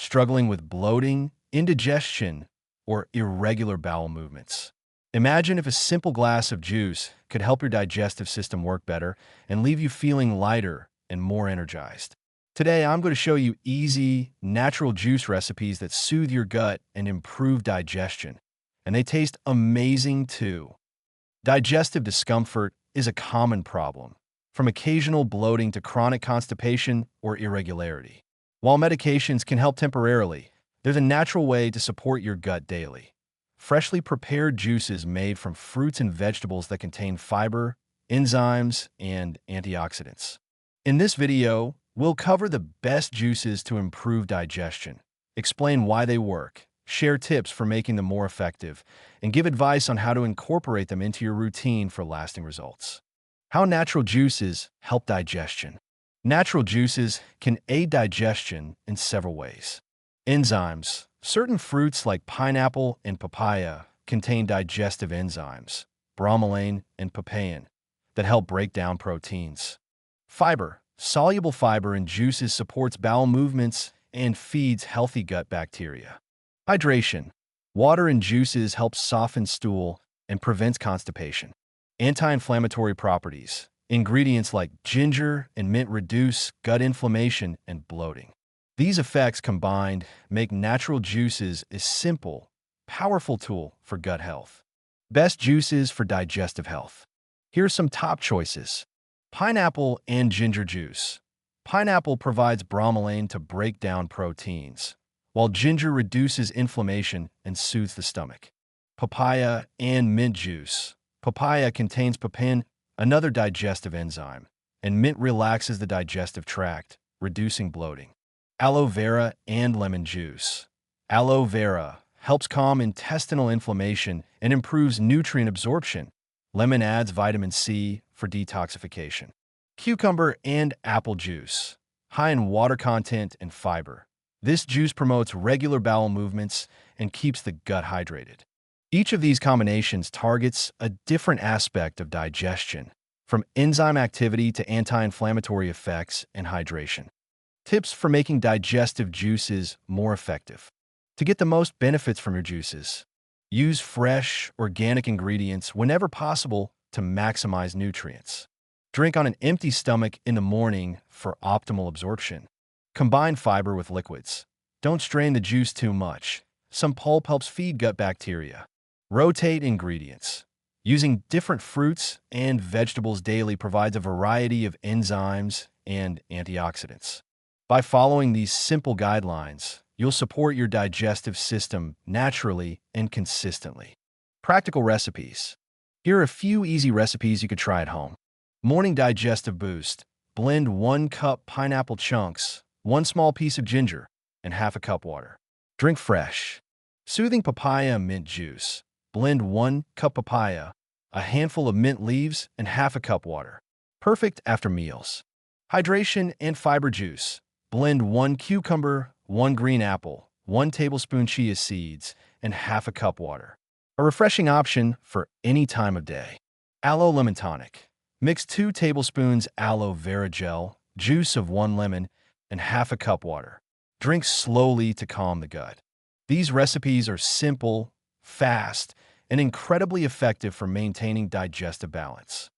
struggling with bloating, indigestion, or irregular bowel movements. Imagine if a simple glass of juice could help your digestive system work better and leave you feeling lighter and more energized. Today, I'm going to show you easy, natural juice recipes that soothe your gut and improve digestion. And they taste amazing too. Digestive discomfort is a common problem, from occasional bloating to chronic constipation or irregularity. While medications can help temporarily, there's a natural way to support your gut daily. Freshly prepared juices made from fruits and vegetables that contain fiber, enzymes, and antioxidants. In this video, we'll cover the best juices to improve digestion, explain why they work, share tips for making them more effective, and give advice on how to incorporate them into your routine for lasting results. How natural juices help digestion. Natural juices can aid digestion in several ways. Enzymes. Certain fruits like pineapple and papaya contain digestive enzymes, bromelain and papain, that help break down proteins. Fiber. Soluble fiber in juices supports bowel movements and feeds healthy gut bacteria. Hydration. Water in juices helps soften stool and prevents constipation. Anti-inflammatory properties. Ingredients like ginger and mint reduce gut inflammation and bloating. These effects combined make natural juices a simple, powerful tool for gut health. Best juices for digestive health. Here are some top choices. Pineapple and ginger juice. Pineapple provides bromelain to break down proteins, while ginger reduces inflammation and soothes the stomach. Papaya and mint juice. Papaya contains papain, another digestive enzyme, and mint relaxes the digestive tract, reducing bloating. Aloe vera and lemon juice. Aloe vera helps calm intestinal inflammation and improves nutrient absorption. Lemon adds vitamin C for detoxification. Cucumber and apple juice. High in water content and fiber. This juice promotes regular bowel movements and keeps the gut hydrated. Each of these combinations targets a different aspect of digestion, from enzyme activity to anti-inflammatory effects and hydration. Tips for making digestive juices more effective. To get the most benefits from your juices, use fresh, organic ingredients whenever possible to maximize nutrients. Drink on an empty stomach in the morning for optimal absorption. Combine fiber with liquids. Don't strain the juice too much. Some pulp helps feed gut bacteria. Rotate ingredients. Using different fruits and vegetables daily provides a variety of enzymes and antioxidants. By following these simple guidelines, you'll support your digestive system naturally and consistently. Practical recipes. Here are a few easy recipes you could try at home. Morning digestive boost. Blend 1 cup pineapple chunks, 1 small piece of ginger, and half a cup water. Drink fresh. Soothing papaya mint juice. Blend 1 cup papaya, a handful of mint leaves, and half a cup water. Perfect after meals. Hydration and fiber juice. Blend 1 cucumber, 1 green apple, 1 tablespoon chia seeds, and half a cup water. A refreshing option for any time of day. Aloe lemon tonic. Mix 2 tablespoons aloe vera gel, juice of 1 lemon, and half a cup water. Drink slowly to calm the gut. These recipes are simple, fast, and incredibly effective for maintaining digestive balance.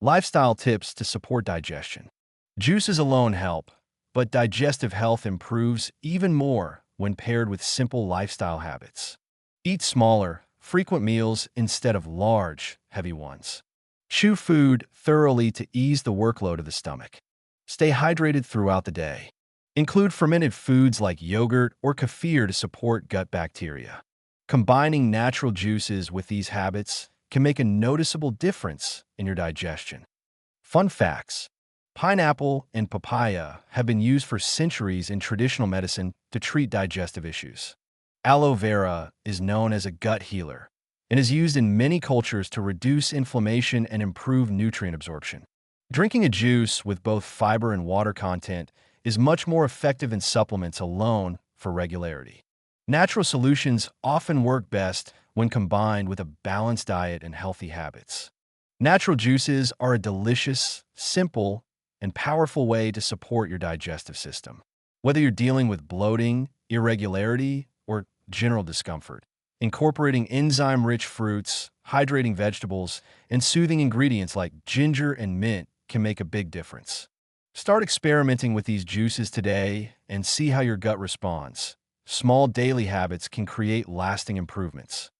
Lifestyle tips to support digestion. Juices alone help, but digestive health improves even more when paired with simple lifestyle habits. Eat smaller, frequent meals instead of large, heavy ones. Chew food thoroughly to ease the workload of the stomach. Stay hydrated throughout the day. Include fermented foods like yogurt or kefir to support gut bacteria. Combining natural juices with these habits can make a noticeable difference in your digestion. Fun facts. Pineapple and papaya have been used for centuries in traditional medicine to treat digestive issues. Aloe vera is known as a gut healer and is used in many cultures to reduce inflammation and improve nutrient absorption. Drinking a juice with both fiber and water content is much more effective than supplements alone for regularity. Natural solutions often work best when combined with a balanced diet and healthy habits. Natural juices are a delicious, simple, and powerful way to support your digestive system. Whether you're dealing with bloating, irregularity, or general discomfort. Incorporating enzyme-rich fruits, hydrating vegetables, and soothing ingredients like ginger and mint can make a big difference. Start experimenting with these juices today and see how your gut responds. Small daily habits can create lasting improvements.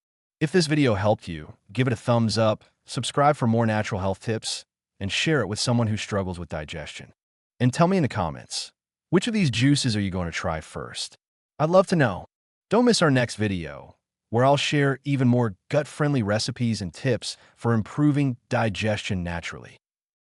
If this video helped you, give it a thumbs up, subscribe for more natural health tips, and share it with someone who struggles with digestion. And tell me in the comments, which of these juices are you going to try first? I'd love to know. Don't miss our next video, where I'll share even more gut-friendly recipes and tips for improving digestion naturally.